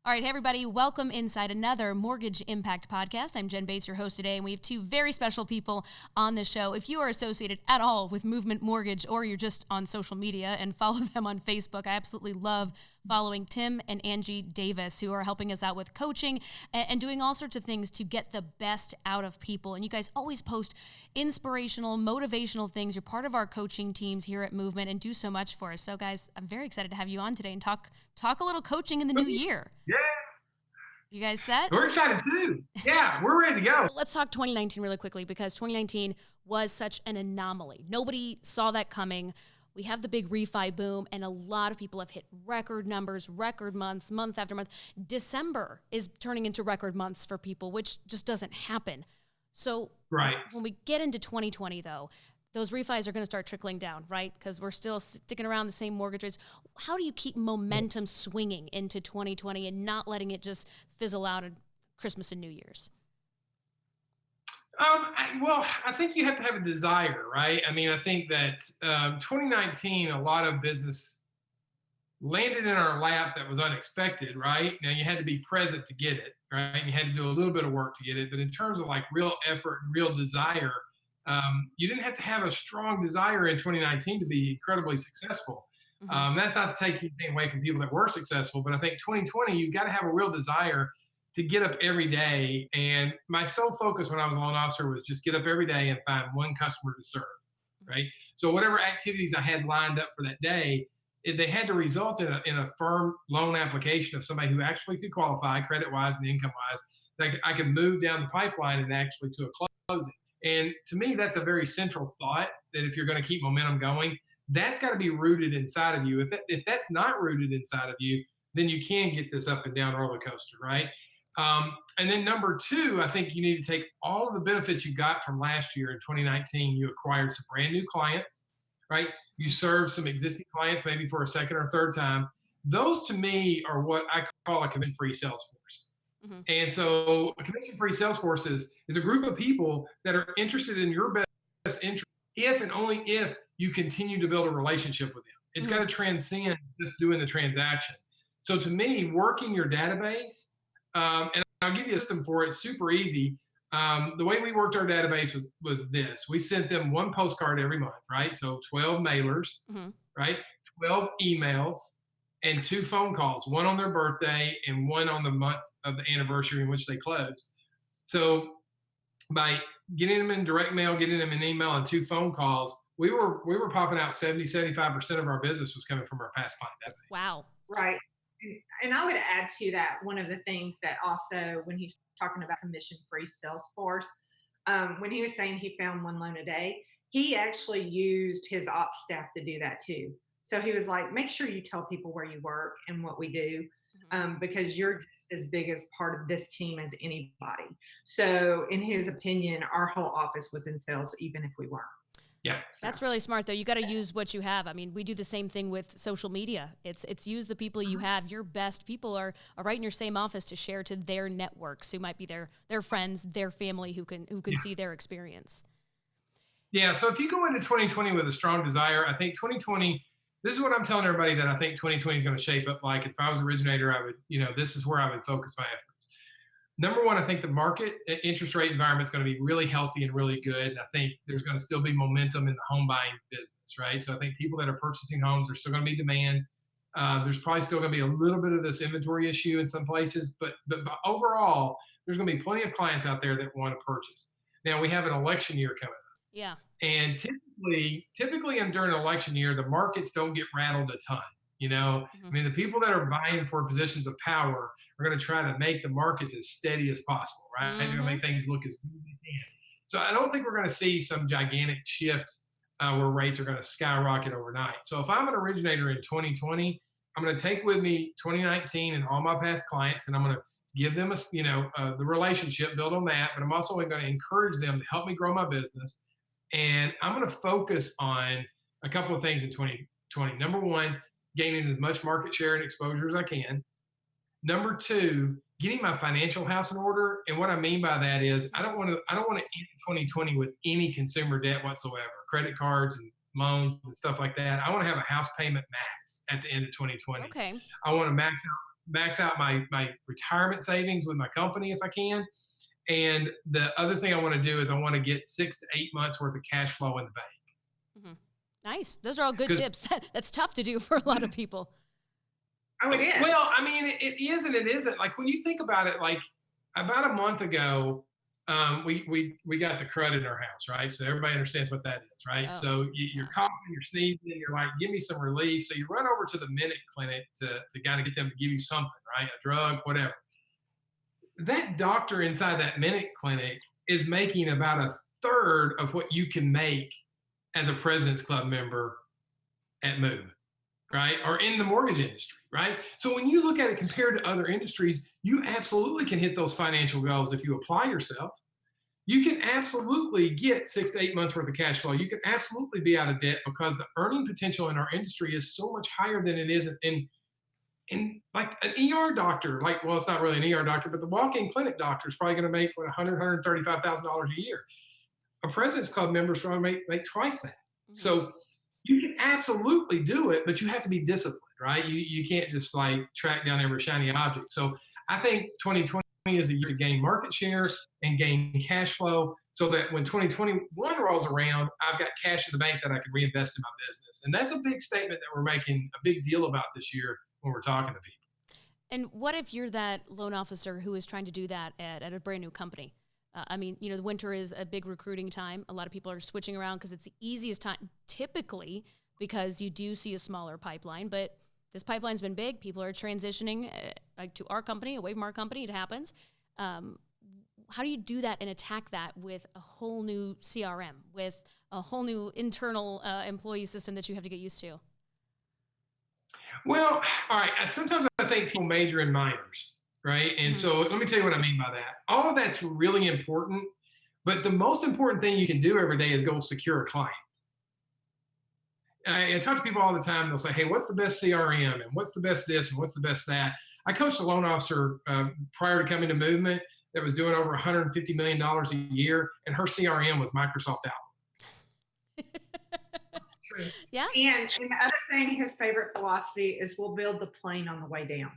All right, hey everybody, welcome inside another Mortgage Impact podcast. I'm Jen Bates, your host today, and we have two very special people on the show. If you are associated at all with Movement Mortgage or you're just on social media and follow them on Facebook, I absolutely love following Tim and Angie Davis, who are helping us out with coaching and doing all sorts of things to get the best out of people. And you guys always post inspirational, motivational things. You're part of our coaching teams here at Movement and do so much for us. So guys, I'm very excited to have you on today and talk a little coaching in the new year. Yeah. You guys set? We're excited too. Yeah, we're ready to go. Let's talk 2019 really quickly because 2019 was such an anomaly. Nobody saw that coming. We have the big refi boom, and a lot of people have hit record numbers, record months, month after month. December is turning into record months for people, which just doesn't happen. So right. When we get into 2020, though, those refis are going to start trickling down, right? Because we're still sticking around the same mortgage rates. How do you keep momentum swinging into 2020 and not letting it just fizzle out at Christmas and New Year's? I think you have to have a desire, right? I mean, I think that 2019, a lot of business landed in our lap that was unexpected, right? Now you had to be present to get it, right? And you had to do a little bit of work to get it. But in terms of like real effort and real desire, you didn't have to have a strong desire in 2019 to be incredibly successful. That's not to take anything away from people that were successful, but I think 2020, you've got to have a real desire to get up every day. And my sole focus when I was a loan officer was just get up every day and find one customer to serve, right? So whatever activities I had lined up for that day, they had to result in a firm loan application of somebody who actually could qualify credit-wise and income-wise, that I could move down the pipeline and actually to a closing. And to me, that's a very central thought that if you're going to keep momentum going, that's got to be rooted inside of you. If that's not rooted inside of you, then you can get this up and down roller coaster, right? And then number two, I think you need to take all of the benefits you got from last year in 2019. You acquired some brand new clients, right? You served some existing clients maybe for a second or third time. Those to me are what I call a commission-free sales force. And so a commission-free sales force is a group of people that are interested in your best interest if and only if you continue to build a relationship with them. It's got to transcend just doing the transaction. So to me, working your database, and I'll give you a system for it, super easy. The way we worked our database was this. We sent them one postcard every month, right? So 12 mailers, right? 12 emails and 2 phone calls, one on their birthday and one on the month of the anniversary in which they closed. So by getting them in direct mail, getting them in email and 2 phone calls, we were popping out 75% of our business was coming from our past client database. Wow. Right. And I would add to that, one of the things that also, when he's talking about commission-free sales force, when he was saying he found 1 loan a day, he actually used his ops staff to do that too. So he was like, make sure you tell people where you work and what we do, because you're just as big as part of this team as anybody. So in his opinion, our whole office was in sales, even if we weren't. Yeah. That's really smart, though. You got to use what you have. I mean, we do the same thing with social media. It's use the people you have. Your best people are right in your same office to share to their networks, who might be their friends, their family, who can see their experience. Yeah. So if you go into 2020 with a strong desire, I think 2020, this is what I'm telling everybody that I think 2020 is going to shape up like. If I was an originator, I would, this is where I would focus my efforts. Number one, I think the market interest rate environment is going to be really healthy and really good. And I think there's going to still be momentum in the home buying business, right? So I think people that are purchasing homes, there's still going to be demand. There's probably still going to be a little bit of this inventory issue in some places, but overall, there's going to be plenty of clients out there that want to purchase. Now we have an election year coming up. Yeah. And typically during an election year, the markets don't get rattled a ton. I mean, the people that are vying for positions of power are going to try to make the markets as steady as possible, right? They're going to make things look as good as they can. So I don't think we're going to see some gigantic shift where rates are going to skyrocket overnight. So if I'm an originator in 2020, I'm going to take with me 2019 and all my past clients, and I'm going to give them the relationship, build on that. But I'm also going to encourage them to help me grow my business. And I'm going to focus on a couple of things in 2020. Number one, gaining as much market share and exposure as I can. Number two, getting my financial house in order. And what I mean by that is I don't want to end 2020 with any consumer debt whatsoever, credit cards and loans and stuff like that. I want to have a house payment max at the end of 2020. Okay. I want to max out max out my retirement savings with my company if I can. And the other thing I want to do is I want to get 6 to 8 months worth of cash flow in the bank. Mm-hmm. Nice. Those are all good tips. That's tough to do for a lot of people. Oh, it is. Well, I mean, it is and it isn't. Like when you think about it, like about a month ago, we got the crud in our house, right? So everybody understands what that is, right? Oh. So you're coughing, you're sneezing, and you're like, give me some relief. So you run over to the Minute Clinic to kind of get them to give you something, right? A drug, whatever. That doctor inside that Minute Clinic is making about a third of what you can make as a President's Club member at Move, right? Or in the mortgage industry, right? So when you look at it compared to other industries, you absolutely can hit those financial goals if you apply yourself. You can absolutely get 6 to 8 months worth of cash flow. You can absolutely be out of debt because the earning potential in our industry is so much higher than it is in like an ER doctor. Like, well, it's not really an ER doctor, but the walk-in clinic doctor is probably going to make what, $135,000 a year. A President's Club member is probably make twice that. Mm-hmm. So you can absolutely do it, but you have to be disciplined, right? You can't just like track down every shiny object. So I think 2020 is a year to gain market share and gain cash flow so that when 2021 rolls around, I've got cash in the bank that I can reinvest in my business. And that's a big statement that we're making a big deal about this year when we're talking to people. And what if you're that loan officer who is trying to do that at a brand new company? I mean, you know, the winter is a big recruiting time. A lot of people are switching around because it's the easiest time, typically, because you do see a smaller pipeline. But this pipeline's been big. People are transitioning to our company, away from our company. It happens. How do you do that and attack that with a whole new CRM, with a whole new internal employee system that you have to get used to? Well, all right. Sometimes I think people major in minors, right? And so let me tell you what I mean by that. All of that's really important, but the most important thing you can do every day is go secure a client. I talk to people all the time. They'll say, hey, what's the best CRM? And what's the best this? And what's the best that? I coached a loan officer prior to coming to Movement that was doing over $150 million a year, and her CRM was Microsoft Outlook. That's true. Yeah. And the other thing, his favorite philosophy is we'll build the plane on the way down.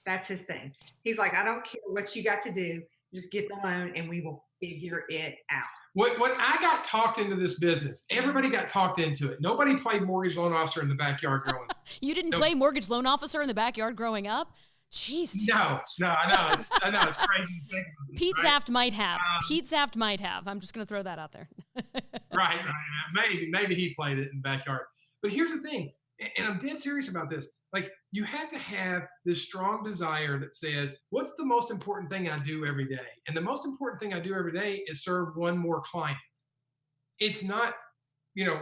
That's his thing. He's like, I don't care what you got to do. Just get the loan and we will figure it out. When I got talked into this business, everybody got talked into it. Nobody played mortgage loan officer in the backyard growing up. You didn't play mortgage loan officer in the backyard growing up? Jeez. No, I know. It's crazy to think about this, Pete right? Saft might have. Pete Saft might have. I'm just going to throw that out there. Right. Maybe he played it in the backyard. But here's the thing, and I'm dead serious about this. Like, you have to have this strong desire that says, what's the most important thing I do every day? And the most important thing I do every day is serve one more client. It's not,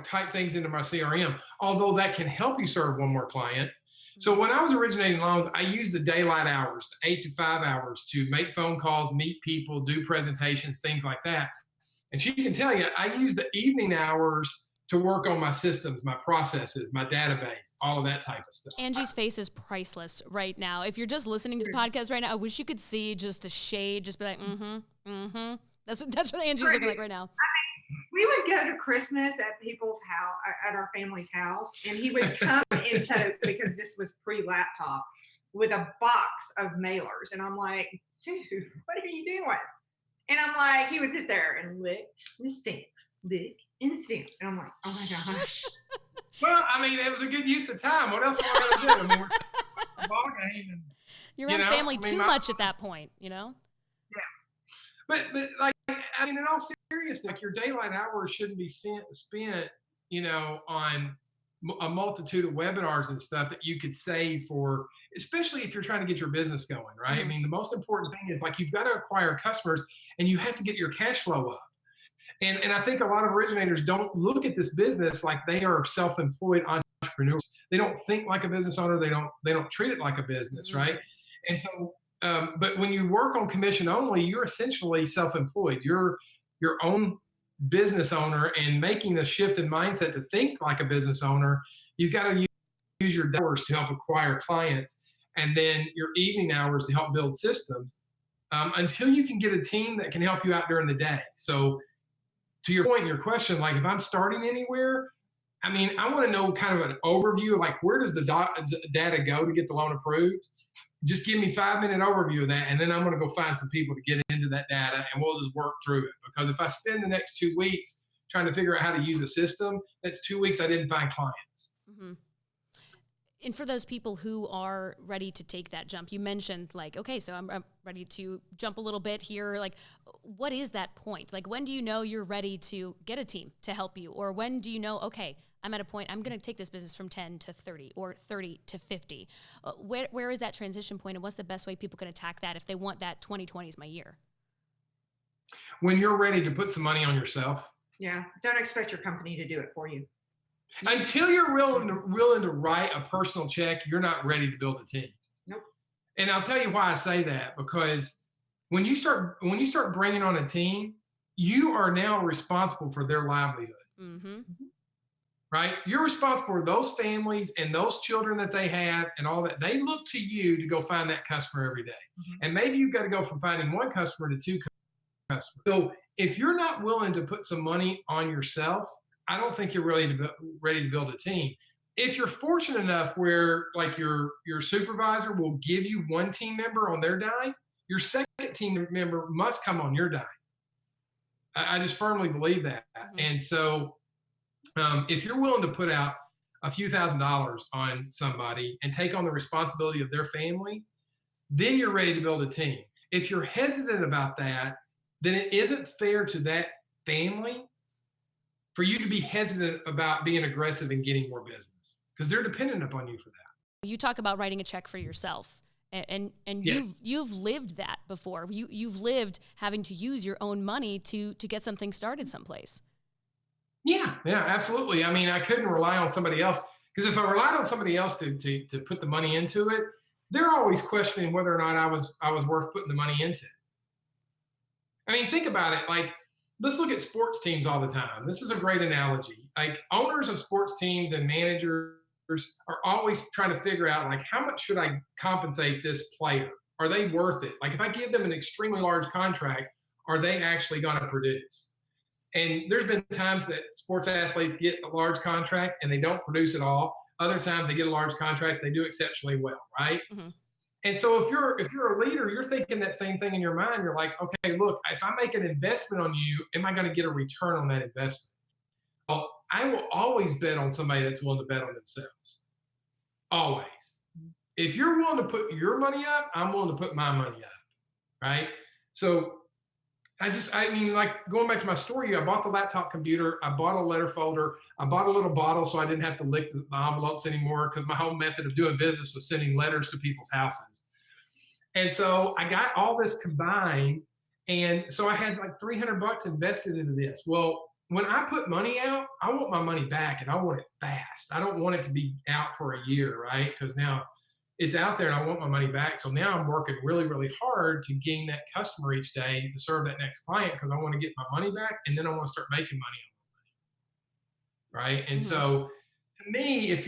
type things into my CRM, although that can help you serve one more client. So when I was originating loans, I used the daylight hours, the 8 to 5 hours, to make phone calls, meet people, do presentations, things like that. And she can tell you, I use the evening hours to work on my systems, my processes, my database, all of that type of stuff. Angie's face is priceless right now. If you're just listening to the podcast right now, I wish you could see just the shade, just be like, That's what Angie's looking like right now. I mean, we would go to Christmas at people's house, at our family's house, and he would come in tote, because this was pre-laptop, with a box of mailers. And I'm like, dude, what are you doing? And I'm like, he would sit there and lick and stamp, lick and stamp. And I'm like, oh my gosh. Well, I mean, it was a good use of time. What else am I going to do? I mean, we're ball game. And, you're around family too much at that point, Yeah. But like, I mean, in all seriousness, like, your daylight hours shouldn't be spent, on a multitude of webinars and stuff that you could save for, especially if you're trying to get your business going, right? I mean, the most important thing is, like, you've got to acquire customers and you have to get your cash flow up. And I think a lot of originators don't look at this business like they are self-employed entrepreneurs. They don't think like a business owner. They don't treat it like a business, right? And so, but when you work on commission only, you're essentially self-employed. You're your own business owner, and making a shift in mindset to think like a business owner, you've got to use your hours to help acquire clients, and then your evening hours to help build systems until you can get a team that can help you out during the day. So to your point in your question, like, if I'm starting anywhere, I mean, I want to know kind of an overview of like, where does the data go to get the loan approved? Just give me 5-minute overview of that. And then I'm going to go find some people to get into that data and we'll just work through it. Because if I spend the next 2 weeks trying to figure out how to use a system, that's 2 weeks I didn't find clients. Mm-hmm. And for those people who are ready to take that jump, you mentioned like, okay, so I'm ready to jump a little bit here. Like, what is that point? Like, when do you know you're ready to get a team to help you? Or when do you know, okay, I'm at a point, I'm going to take this business from 10 to 30 or 30 to 50. Where is that transition point, and what's the best way people can attack that if they want that 2020 is my year? When you're ready to put some money on yourself. Yeah. Don't expect your company to do it for you. Until you're willing to write a personal check, you're not ready to build a team. Nope. And I'll tell you why I say that, because when you start bringing on a team, you are now responsible for their livelihood. Mm-hmm. Right? You're responsible for those families and those children that they have and all that. They look to you to go find that customer every day. Mm-hmm. And maybe you've got to go from finding one customer to 2 customers. So if you're not willing to put some money on yourself, I don't think you're ready to build a team. If you're fortunate enough where like your supervisor will give you 1 team member on their dime, your second team member must come on your dime. I just firmly believe that. Mm-hmm. And so if you're willing to put out a few $1,000s on somebody and take on the responsibility of their family, then you're ready to build a team. If you're hesitant about that, then it isn't fair to that family for you to be hesitant about being aggressive and getting more business, because they're dependent upon you for that. You talk about writing a check for yourself, and yes. you've lived that before. You've lived having to use your own money to get something started someplace. Yeah, absolutely. I mean, I couldn't rely on somebody else, because if I relied on somebody else to put the money into it, they're always questioning whether or not I was worth putting the money into. I mean, think about it. Like, let's look at sports teams all the time. This is a great analogy. Like, owners of sports teams and managers are always trying to figure out, like, how much should I compensate this player? Are they worth it? Like, if I give them an extremely large contract, are they actually going to produce? And there's been times that sports athletes get a large contract and they don't produce at all. Other times they get a large contract, they do exceptionally well, right? Mm-hmm. And so if you're a leader, you're thinking that same thing in your mind. You're like, okay, look, if I make an investment on you, am I going to get a return on that investment? Well, I will always bet on somebody that's willing to bet on themselves. Always. If you're willing to put your money up, I'm willing to put my money up, right? So I mean, like, going back to my story, I bought the laptop computer, I bought a letter folder, I bought a little bottle so I didn't have to lick the envelopes anymore, because my whole method of doing business was sending letters to people's houses. And so I got all this combined, and so I had like $300 invested into this. Well, when I put money out, I want my money back, and I want it fast. I don't want it to be out for a year, right? Because now it's out there and I want my money back. So now I'm working really, really hard to gain that customer each day to serve that next client, because I want to get my money back, and then I want to start making money on my money. Right. And mm-hmm. So to me,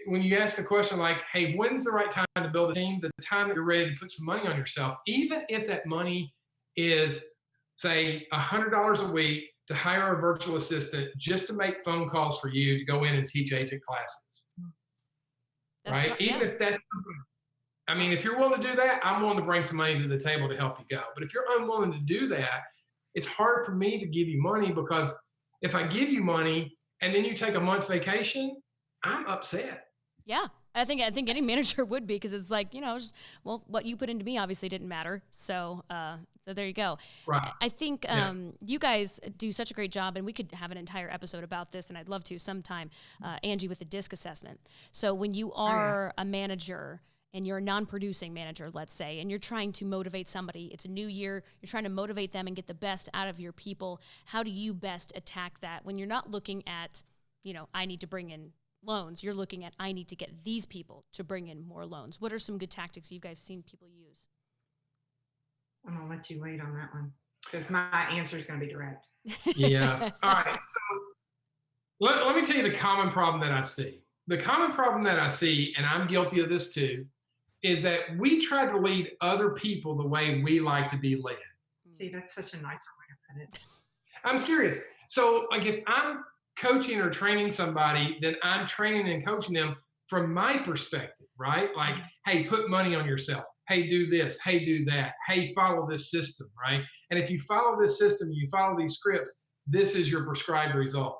when you ask the question like, hey, when's the right time to build a team? The time that you're ready to put some money on yourself, even if that money is, say, $100 a week to hire a virtual assistant just to make phone calls for you to go in and teach agent classes. Right? Even if that's, I mean, if you're willing to do that, I'm willing to bring some money to the table to help you go. But if you're unwilling to do that, it's hard for me to give you money, because if I give you money and then you take a month's vacation, I'm upset. Yeah. I think any manager would be, because it's like, well, what you put into me obviously didn't matter. So there you go. Right. I think you guys do such a great job, and we could have an entire episode about this, and I'd love to sometime, Angie, with the DISC assessment. So when you are a manager and you're a non-producing manager, let's say, and you're trying to motivate somebody, it's a new year, you're trying to motivate them and get the best out of your people, how do you best attack that when you're not looking at, I need to bring in loans, you're looking at, I need to get these people to bring in more loans? What are some good tactics you guys seen people use? I'm going to let you wait on that one, because my answer is going to be direct. Yeah. All right. So let me tell you the common problem that I see. The common problem that I see, and I'm guilty of this too, is that we try to lead other people the way we like to be led. See, that's such a nice way to put it. I'm serious. So, like, if I'm coaching or training somebody, then I'm training and coaching them from my perspective, right? Like, hey, put money on yourself. Hey, do this. Hey, do that. Hey, follow this system, right? And if you follow this system, you follow these scripts, this is your prescribed result.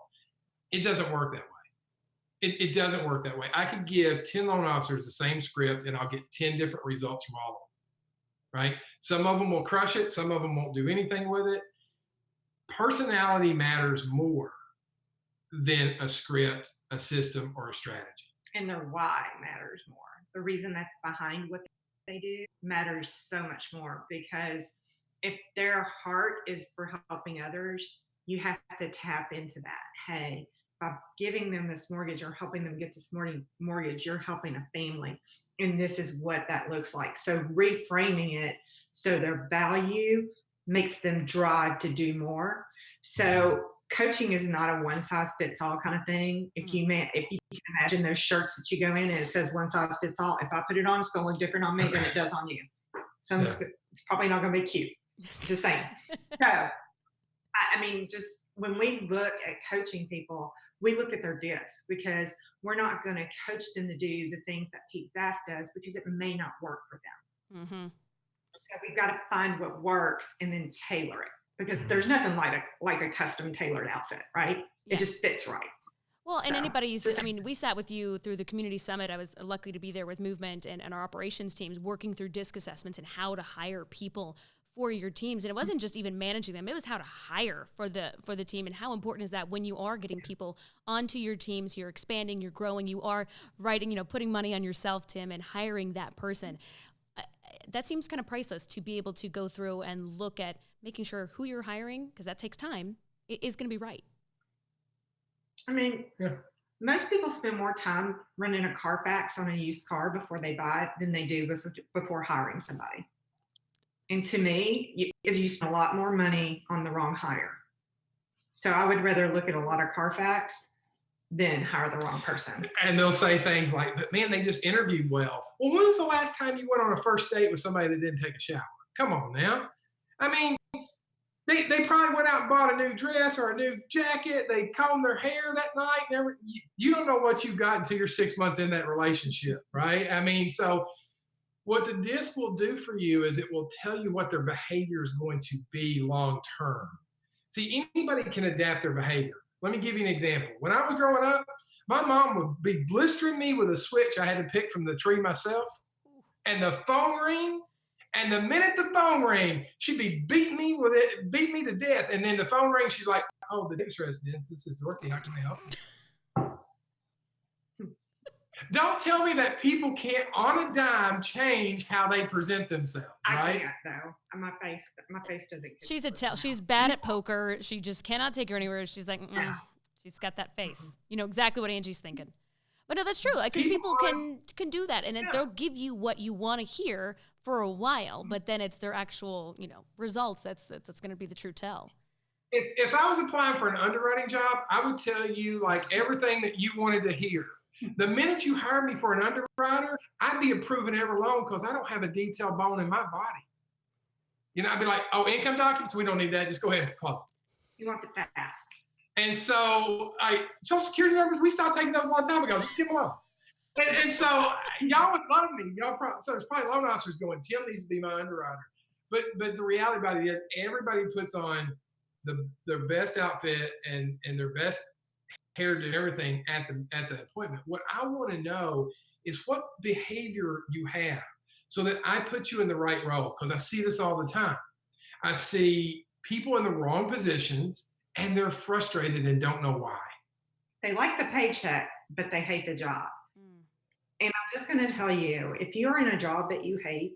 It doesn't work that way. It doesn't work that way. I could give 10 loan officers the same script and I'll get 10 different results from all of them, right? Some of them will crush it. Some of them won't do anything with it. Personality matters more than a script, a system, or a strategy. And their why matters more. The reason that's behind what they do matters so much more, because if their heart is for helping others, you have to tap into that. Hey, by giving them this mortgage or helping them get this mortgage, you're helping a family. And this is what that looks like. So reframing it so their value makes them drive to do more. So coaching is not a one size fits all kind of thing. If you can imagine those shirts that you go in and it says one size fits all, if I put it on, it's going to look different on me than it does on you. So it's probably not going to be cute. Just saying. So, I mean, just when we look at coaching people, we look at their discs, because we're not going to coach them to do the things that Pete Zaff does, because it may not work for them. Mm-hmm. So we've got to find what works and then tailor it, because there's nothing like a custom tailored outfit, right? It just fits right. Well, and I mean, we sat with you through the community summit. I was lucky to be there with Movement and our operations teams working through DISC assessments and how to hire people for your teams. And it wasn't just even managing them. It was how to hire for the team, and how important is that when you are getting people onto your teams, you're expanding, you're growing, you are writing, putting money on yourself, Tim, and hiring that person. That seems kind of priceless to be able to go through and look at making sure who you're hiring, because that takes time, is going to be right. I mean, most people spend more time running a Carfax on a used car before they buy it than they do before hiring somebody. And to me, you spend a lot more money on the wrong hire. So I would rather look at a lot of Carfax than hire the wrong person. And they'll say things like, but man, they just interviewed well. Well, when was the last time you went on a first date with somebody that didn't take a shower? Come on now. I mean, they probably went out and bought a new dress or a new jacket. They combed their hair that night. You don't know what you got until you're 6 months in that relationship, right? I mean, so what the DISC will do for you is it will tell you what their behavior is going to be long term. See, anybody can adapt their behavior. Let me give you an example. When I was growing up, my mom would be blistering me with a switch I had to pick from the tree myself, and the phone ring. And the minute the phone rang, she'd be beat me to death. And then the phone rang, she's like, "Oh, the Davis residence. This is Dorothy. How can I help?" Don't tell me that people can't, on a dime, change how they present themselves. Right? I can't, though. My face doesn't. She's bad at poker. She just cannot take her anywhere. She's like, she's got that face. You know exactly what Angie's thinking. But no, that's true. Because people can do that, and they'll give you what you want to hear for a while, but then it's their actual, results that's going to be the true tell. If I was applying for an underwriting job, I would tell you like everything that you wanted to hear. The minute you hire me for an underwriter, I'd be approving every loan because I don't have a detailed bone in my body. I'd be like, "Oh, income documents, we don't need that. Just go ahead and close it." He wants it fast. And so, Social Security numbers, we stopped taking those a long time ago. Just give them alone. And so, y'all would love me. So there's probably loan officers going, "Tim needs to be my underwriter." But the reality about it is, everybody puts on their best outfit and their best hairdo and everything at the appointment. What I want to know is what behavior you have, so that I put you in the right role. Because I see this all the time. I see people in the wrong positions, and they're frustrated and don't know why. They like the paycheck, but they hate the job. And I'm just going to tell you, if you're in a job that you hate,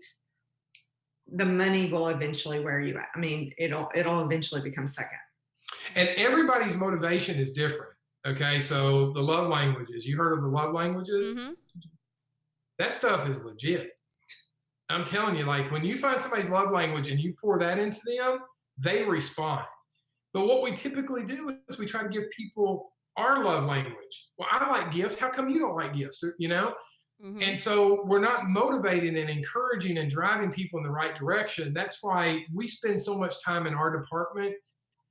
the money will eventually wear you out. I mean, it'll eventually become second. And everybody's motivation is different. Okay, so the love languages. You heard of the love languages? Mm-hmm. That stuff is legit. I'm telling you, like when you find somebody's love language and you pour that into them, they respond. But what we typically do is we try to give people our love language. Well, I like gifts. How come you don't like gifts? Mm-hmm. And so we're not motivating and encouraging and driving people in the right direction. That's why we spend so much time in our department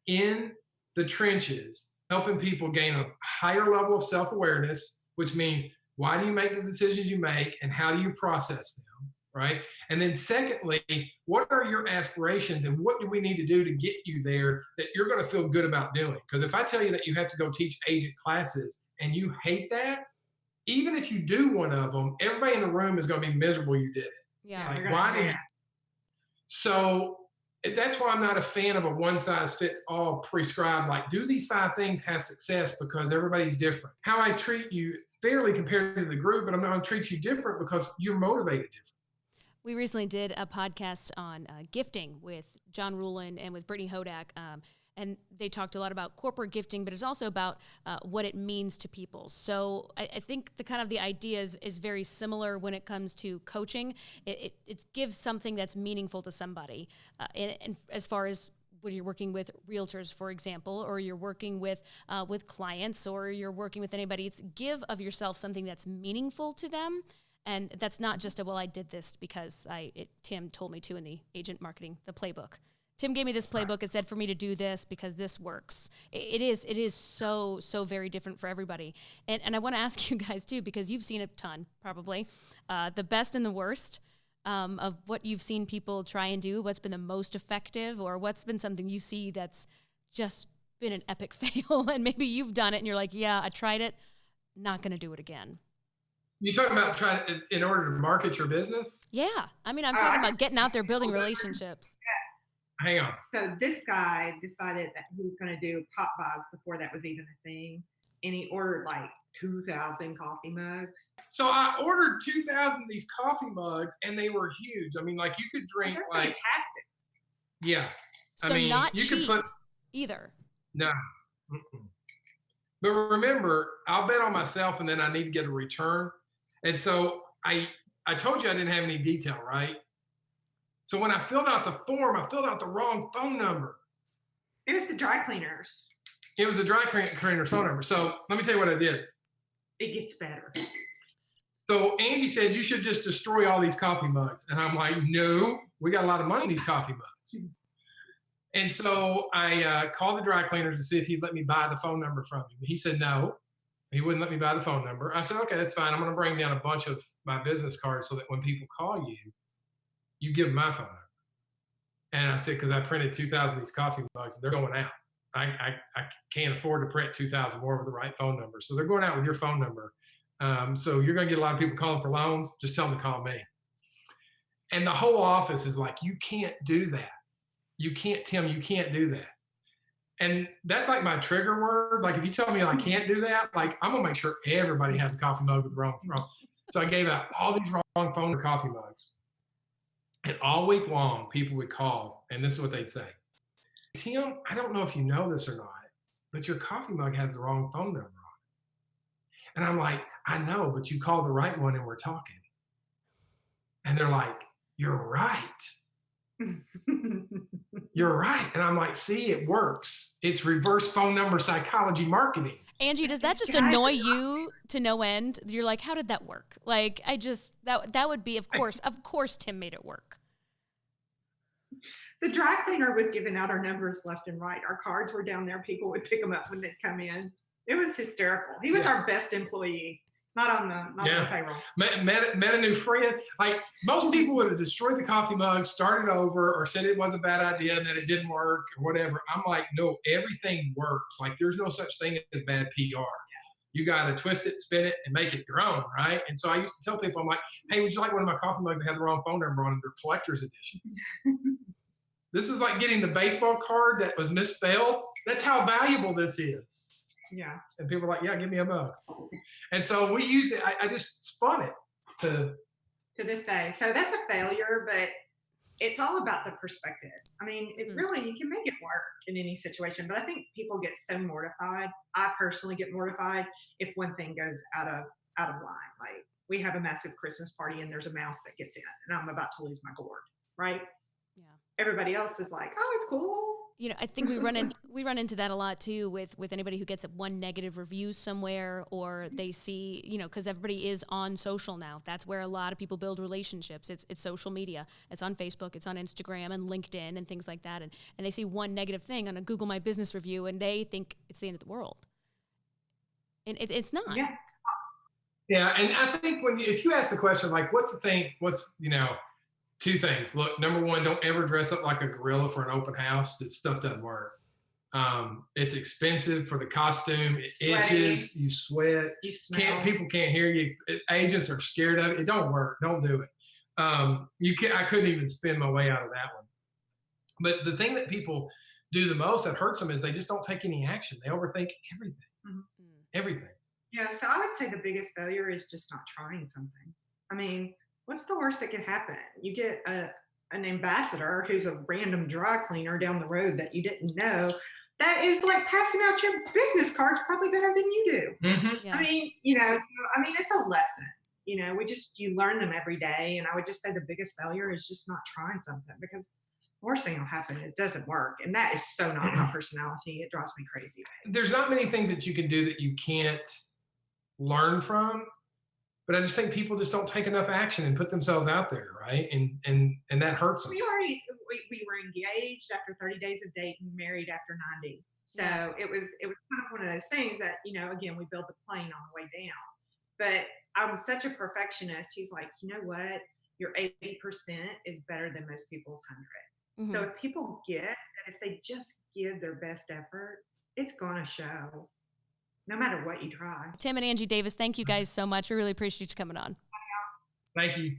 in the trenches helping people gain a higher level of self-awareness, which means why do you make the decisions you make and how do you process them, right? And then secondly, what are your aspirations and what do we need to do to get you there that you're going to feel good about doing? Because if I tell you that you have to go teach agent classes and you hate that, even if you do one of them, everybody in the room is going to be miserable you did it. Yeah. Like, why did you? So that's why I'm not a fan of a one size fits all prescribed, like, do these 5 things have success, because everybody's different. How I treat you fairly compared to the group, but I'm going to treat you different because you're motivated different. We recently did a podcast on gifting with John Rulin and with Brittany Hodak. And they talked a lot about corporate gifting, but it's also about what it means to people. So I think the idea is very similar when it comes to coaching. It gives something that's meaningful to somebody. And as far as when you're working with realtors, for example, or you're working with clients, or you're working with anybody, it's give of yourself something that's meaningful to them. And that's not just I did this because Tim told me to in the agent marketing, the playbook. Tim gave me this playbook and said for me to do this because this works. It is so very different for everybody. And I want to ask you guys too, because you've seen a ton, probably, the best and the worst of what you've seen people try and do, what's been the most effective, or what's been something you see that's just been an epic fail, and maybe you've done it and you're like, yeah, I tried it, not going to do it again. You're talking about trying in order to market your business? Yeah. I mean, I'm talking about getting out there, building relationships. Hang on. So this guy decided that he was going to do pop buys before that was even a thing. And he ordered like 2,000 coffee mugs. So I ordered 2,000 of these coffee mugs and they were huge. I mean, like you could drink They're like. fantastic. Yeah. So I mean, not you cheap could put. either. No. Mm-mm. But remember, I'll bet on myself and then I need to get a return. And so I told you I didn't have any detail, right? So when I filled out the form, I filled out the wrong phone number. It was the dry cleaners. It was a dry cleaner's phone number. So let me tell you what I did. It gets better. So Angie said, you should just destroy all these coffee mugs. And I'm like, no, we got a lot of money in these coffee mugs. And so I called the dry cleaners to see if he'd let me buy the phone number from him. He said no, he wouldn't let me buy the phone number. I said, okay, that's fine. I'm going to bring down a bunch of my business cards so that when people call you, you give them my phone number. And I said, because I printed 2,000 of these coffee mugs, they're going out. I can't afford to print 2,000 more with the right phone number. So they're going out with your phone number. So you're going to get a lot of people calling for loans. Just tell them to call me. And the whole office is like, you can't do that. You can't, Tim, you can't do that. And that's like my trigger word. Like if you tell me I can't do that, like I'm going to make sure everybody has a coffee mug with the wrong phone. So I gave out all these wrong phone coffee mugs. And all week long, people would call, and this is what they'd say. Tim, I don't know if you know this or not, but your coffee mug has the wrong phone number on it. And I'm like, I know, but you called the right one and we're talking. And they're like, you're right. You're right. And I'm like, see, it works. It's reverse phone number psychology marketing. Angie, does that just annoy you to no end? You're like, how did that work? Like, that would be, of course, Tim made it work. The dry cleaner was giving out our numbers left and right. Our cards were down there. People would pick them up when they'd come in. It was hysterical. He was our best employee. Not on the payroll. Met a new friend. Like most people would have destroyed the coffee mug, started over, or said it was a bad idea and that it didn't work or whatever. I'm like, no, everything works. Like there's no such thing as bad PR. You got to twist it, spin it, and make it your own, right? And so I used to tell people, I'm like, hey, would you like one of my coffee mugs that had the wrong phone number on it? They're collector's editions. This is like getting the baseball card that was misspelled. That's how valuable this is. Yeah. And people are like, yeah, give me a mug. And so we used it. I just spun it to this day. So that's a failure, but it's all about the perspective. I mean, it really, you can make it work in any situation, but I think people get so mortified. I personally get mortified if one thing goes out of line. Like we have a massive Christmas party and there's a mouse that gets in and I'm about to lose my gourd, right? Yeah. Everybody else is like, oh, it's cool. You know, I think we run into that a lot too with anybody who gets one negative review somewhere, or they see, you know, because everybody is on social now. That's where a lot of people build relationships. It's social media. It's on Facebook. It's on Instagram and LinkedIn and things like that. And they see one negative thing on a Google My Business review, and they think it's the end of the world. And it's not. Yeah. Yeah, and I think if you ask the question like, two things. Look, number one, don't ever dress up like a gorilla for an open house. This stuff doesn't work. It's expensive for the costume. It itches. You sweat. You smell. People can't hear you. Agents are scared of it. It don't work. Don't do it. I couldn't even spin my way out of that one. But the thing that people do the most that hurts them is they just don't take any action. They overthink everything. Mm-hmm. Everything. Yeah. So I would say the biggest failure is just not trying something. I mean, what's the worst that can happen? You get an ambassador who's a random dry cleaner down the road that you didn't know, that is like passing out your business cards probably better than you do. Mm-hmm. Yeah. I mean, it's a lesson. You learn them every day. And I would just say the biggest failure is just not trying something, because the worst thing will happen, it doesn't work. And that is so not my personality. It drives me crazy. There's not many things that you can do that you can't learn from. But I just think people just don't take enough action and put themselves out there, right? And that hurts them. We were engaged after 30 days of dating, married after 90. So it was kind of one of those things that, again, we built the plane on the way down. But I'm such a perfectionist. He's like, you know what? Your 80% is better than most people's 100. Mm-hmm. So if people get that, if they just give their best effort, it's going to show. No matter what you try. Tim and Angie Davis, thank you guys so much. We really appreciate you coming on. Thank you.